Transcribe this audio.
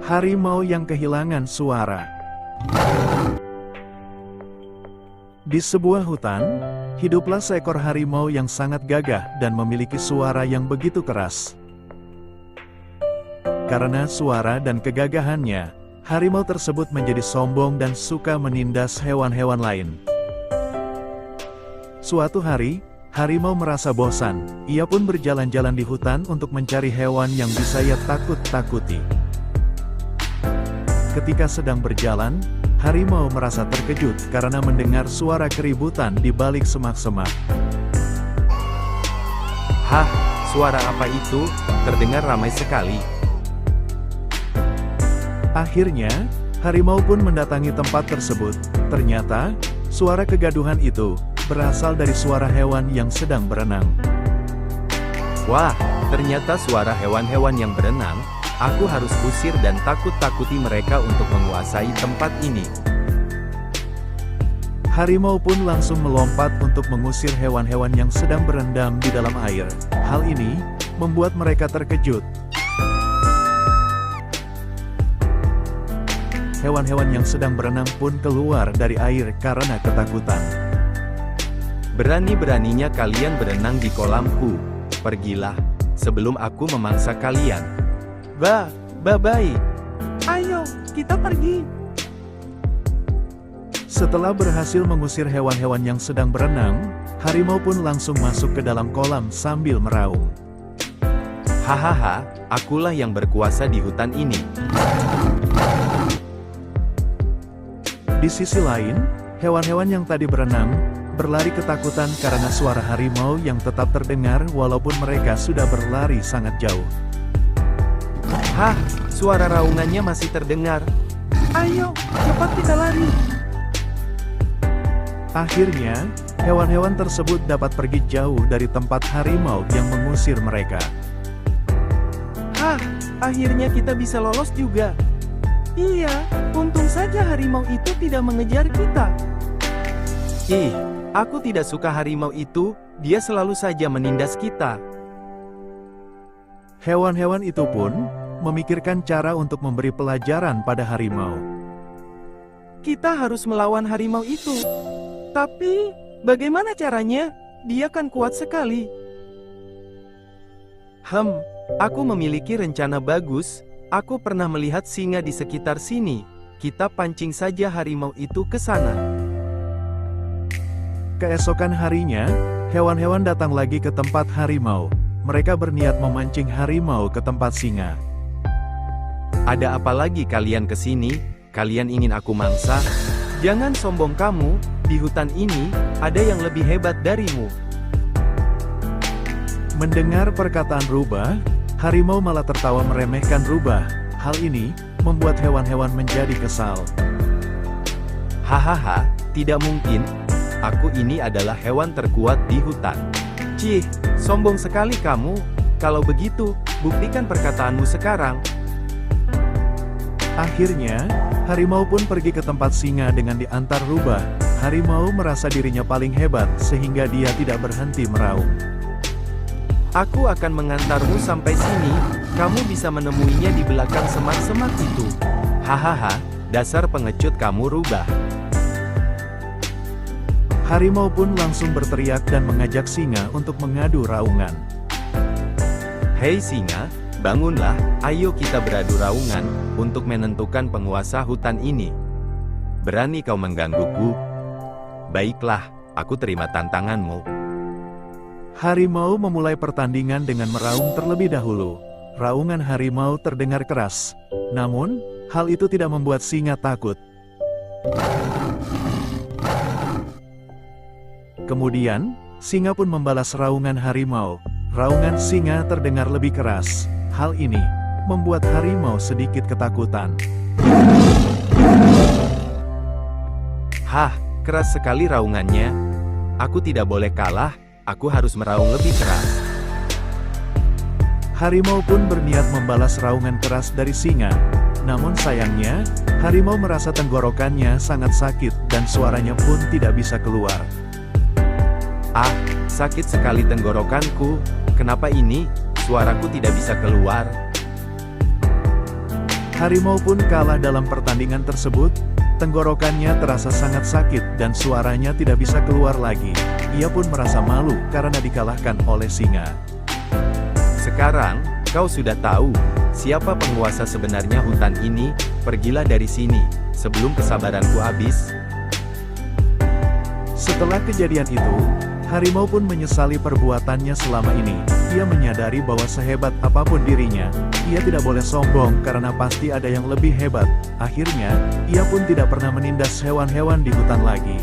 Harimau yang kehilangan suara. Di sebuah hutan, hiduplah seekor harimau yang sangat gagah dan memiliki suara yang begitu keras. Karena suara dan kegagahannya, harimau tersebut menjadi sombong dan suka menindas hewan-hewan lain. Suatu hari, harimau merasa bosan. Ia pun berjalan-jalan di hutan untuk mencari hewan yang bisa ia takut-takuti. Ketika sedang berjalan, harimau merasa terkejut karena mendengar suara keributan di balik semak-semak. Hah, suara apa itu? Terdengar ramai sekali. Akhirnya, harimau pun mendatangi tempat tersebut. Ternyata, suara kegaduhan itu berasal dari suara hewan yang sedang berenang. Wah, ternyata suara hewan-hewan yang berenang. Aku harus usir dan takut-takuti mereka untuk menguasai tempat ini. Harimau pun langsung melompat untuk mengusir hewan-hewan yang sedang berendam di dalam air. Hal ini membuat mereka terkejut. Hewan-hewan yang sedang berenang pun keluar dari air karena ketakutan. Berani-beraninya kalian berenang di kolamku. Pergilah, sebelum aku memangsa kalian. Bye-bye. Ayo, kita pergi. Setelah berhasil mengusir hewan-hewan yang sedang berenang, harimau pun langsung masuk ke dalam kolam sambil meraung. Hahaha, akulah yang berkuasa di hutan ini. Di sisi lain, hewan-hewan yang tadi berenang, berlari ketakutan karena suara harimau yang tetap terdengar walaupun mereka sudah berlari sangat jauh. Hah, suara raungannya masih terdengar. Ayo, cepat kita lari. Akhirnya, hewan-hewan tersebut dapat pergi jauh dari tempat harimau yang mengusir mereka. Hah, akhirnya kita bisa lolos juga. Iya, untung saja harimau itu tidak mengejar kita. Ih, aku tidak suka harimau itu, dia selalu saja menindas kita. Hewan-hewan itu pun memikirkan cara untuk memberi pelajaran pada harimau. Kita harus melawan harimau itu. Tapi, bagaimana caranya? Dia kan kuat sekali. Aku memiliki rencana bagus. Aku pernah melihat singa di sekitar sini. Kita pancing saja harimau itu ke sana. Keesokan harinya, hewan-hewan datang lagi ke tempat harimau. Mereka berniat memancing harimau ke tempat singa. Ada apa lagi kalian ke sini? Kalian ingin aku mangsa? Jangan sombong kamu, di hutan ini, ada yang lebih hebat darimu. Mendengar perkataan rubah, harimau malah tertawa meremehkan rubah. Hal ini membuat hewan-hewan menjadi kesal. Hahaha, tidak mungkin. Aku ini adalah hewan terkuat di hutan. Cih, sombong sekali kamu. Kalau begitu, buktikan perkataanmu sekarang. Akhirnya, harimau pun pergi ke tempat singa dengan diantar rubah. Harimau merasa dirinya paling hebat sehingga dia tidak berhenti meraung. Aku akan mengantarmu sampai sini, kamu bisa menemuinya di belakang semak-semak itu. Hahaha, dasar pengecut kamu rubah. Harimau pun langsung berteriak dan mengajak singa untuk mengadu raungan. Hei singa, bangunlah, ayo kita beradu raungan, untuk menentukan penguasa hutan ini. Berani kau menggangguku? Baiklah, aku terima tantanganmu. Harimau memulai pertandingan dengan meraung terlebih dahulu. Raungan harimau terdengar keras. Namun, hal itu tidak membuat singa takut. Kemudian, singa pun membalas raungan harimau. Raungan singa terdengar lebih keras. Hal ini membuat harimau sedikit ketakutan. Hah, keras sekali raungannya. Aku tidak boleh kalah, aku harus meraung lebih keras. Harimau pun berniat membalas raungan keras dari singa. Namun sayangnya, harimau merasa tenggorokannya sangat sakit dan suaranya pun tidak bisa keluar. Ah, sakit sekali tenggorokanku. Kenapa ini? Suaraku tidak bisa keluar. Harimau pun kalah dalam pertandingan tersebut. Tenggorokannya terasa sangat sakit dan suaranya tidak bisa keluar lagi. Ia pun merasa malu karena dikalahkan oleh singa. Sekarang, kau sudah tahu siapa penguasa sebenarnya hutan ini. Pergilah dari sini sebelum kesabaranku habis. Setelah kejadian itu, harimau pun menyesali perbuatannya selama ini. Ia menyadari bahwa sehebat apapun dirinya, ia tidak boleh sombong karena pasti ada yang lebih hebat. Akhirnya, ia pun tidak pernah menindas hewan-hewan di hutan lagi.